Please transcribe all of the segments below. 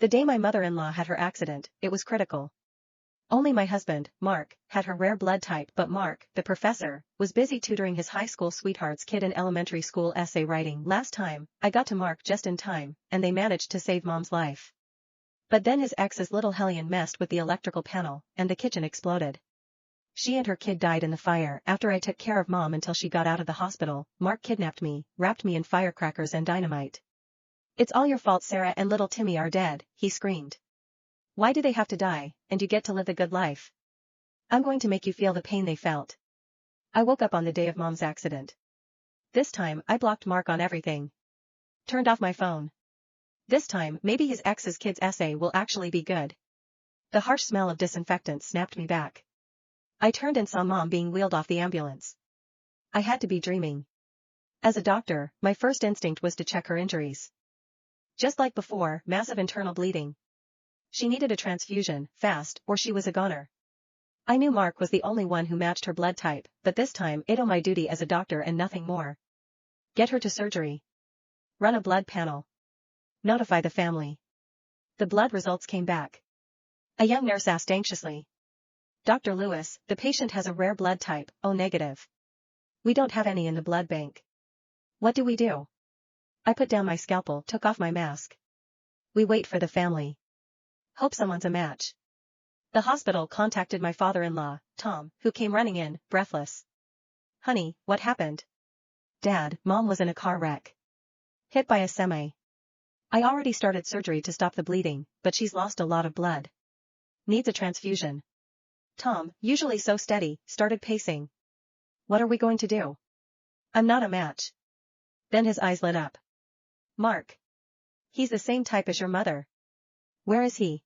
The day my mother-in-law had her accident, it was critical. Only my husband, Mark, had her rare blood type, but Mark, the professor, was busy tutoring his high school sweetheart's kid in elementary school essay writing. Last time, I got to Mark just in time, and they managed to save Mom's life. But then his ex's little hellion messed with the electrical panel, and the kitchen exploded. She and her kid died in the fire. After I took care of Mom until she got out of the hospital, Mark kidnapped me, wrapped me in firecrackers and dynamite. "It's all your fault, Sarah and little Timmy are dead," he screamed. "Why do they have to die, and you get to live the good life? I'm going to make you feel the pain they felt." I woke up on the day of Mom's accident. This time, I blocked Mark on everything. Turned off my phone. This time, maybe his ex's kid's essay will actually be good. The harsh smell of disinfectant snapped me back. I turned and saw Mom being wheeled off the ambulance. I had to be dreaming. As a doctor, my first instinct was to check her injuries. Just like before, massive internal bleeding. She needed a transfusion, fast, or she was a goner. I knew Mark was the only one who matched her blood type, but this time it was my duty as a doctor and nothing more. Get her to surgery. Run a blood panel. Notify the family. The blood results came back. A young nurse asked anxiously. "Dr. Lewis, the patient has a rare blood type, O negative. We don't have any in the blood bank. What do we do?" I put down my scalpel, took off my mask. "We wait for the family. Hope someone's a match." The hospital contacted my father-in-law, Tom, who came running in, breathless. "Honey, what happened?" "Dad, Mom was in a car wreck. Hit by a semi. I already started surgery to stop the bleeding, but she's lost a lot of blood. Needs a transfusion." Tom, usually so steady, started pacing. "What are we going to do? I'm not a match." Then his eyes lit up. "Mark. He's the same type as your mother. Where is he?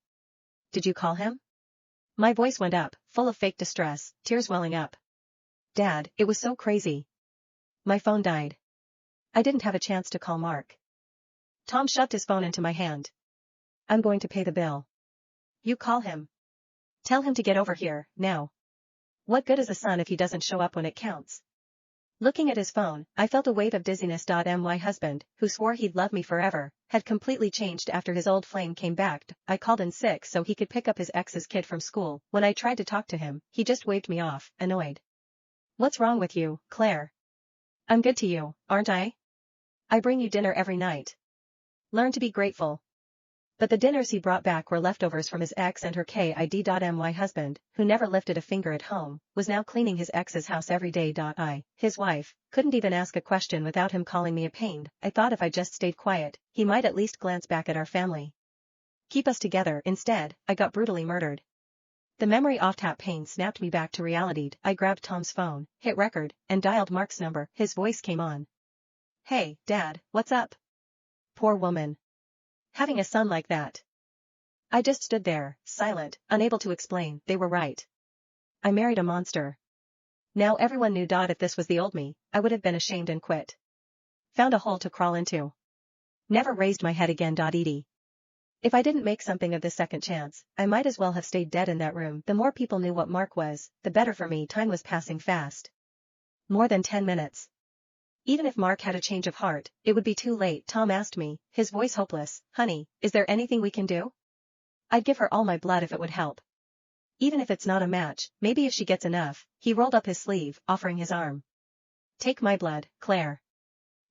Did you call him?" My voice went up, full of fake distress, tears welling up. "Dad, it was so crazy. My phone died. I didn't have a chance to call Mark." Tom shoved his phone into my hand. "I'm going to pay the bill. You call him. Tell him to get over here, now. What good is a son if he doesn't show up when it counts?" Looking at his phone, I felt a wave of dizziness. My husband, who swore he'd love me forever, had completely changed after his old flame came back. I called in sick so he could pick up his ex's kid from school. When I tried to talk to him, he just waved me off, annoyed. "What's wrong with you, Claire? I'm good to you, aren't I? I bring you dinner every night. Learn to be grateful." But the dinners he brought back were leftovers from his ex and her kid. My husband, who never lifted a finger at home, was now cleaning his ex's house every day. His wife, couldn't even ask a question without him calling me a pain. I thought if I just stayed quiet, he might at least glance back at our family. Keep us together. Instead, I got brutally murdered. The memory of that pain snapped me back to reality. I grabbed Tom's phone, hit record, and dialed Mark's number. His voice came on. "Hey, Dad, what's up?" Poor woman. Having a son like that. I just stood there, silent, unable to explain. They were right. I married a monster. Now everyone knew. If this was the old me, I would have been ashamed and quit. Found a hole to crawl into. Never raised my head again. Edie. If I didn't make something of this second chance, I might as well have stayed dead in that room. The more people knew what Mark was, the better for me. Time was passing fast. More than 10 minutes. Even if Mark had a change of heart, it would be too late. Tom asked me, his voice hopeless. "Honey, is there anything we can do? I'd give her all my blood if it would help. Even if it's not a match, maybe if she gets enough." He rolled up his sleeve, offering his arm. "Take my blood, Claire.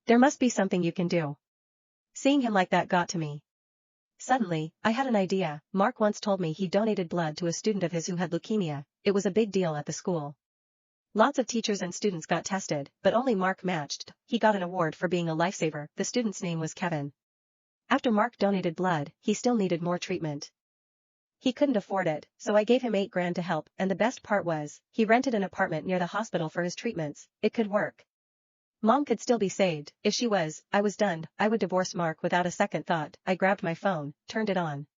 There must be something you can do." Seeing him like that got to me. Suddenly, I had an idea. Mark once told me he donated blood to a student of his who had leukemia. It was a big deal at the school. Lots of teachers and students got tested, but only Mark matched. He got an award for being a lifesaver. The student's name was Kevin. After Mark donated blood, he still needed more treatment. He couldn't afford it, so I gave him $8,000 to help, and the best part was, he rented an apartment near the hospital for his treatments. It could work. Mom could still be saved. If she was, I was done. I would divorce Mark without a second thought. I grabbed my phone, turned it on.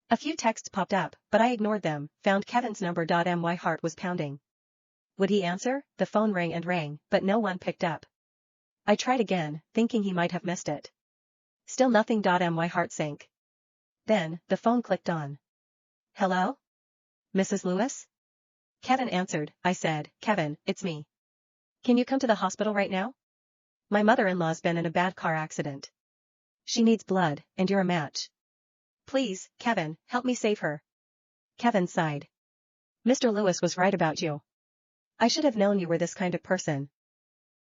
A few texts popped up, but I ignored them. Found Kevin's number. My heart was pounding. Would he answer? The phone rang and rang, but no one picked up. I tried again, thinking he might have missed it. Still nothing. My heart sank. Then, the phone clicked on. "Hello? Mrs. Lewis?" Kevin answered. I said, "Kevin, it's me. Can you come to the hospital right now? My mother-in-law's been in a bad car accident. She needs blood, and you're a match. Please, Kevin, help me save her. Kevin sighed. Mr. Lewis was right about you. I should have known you were this kind of person.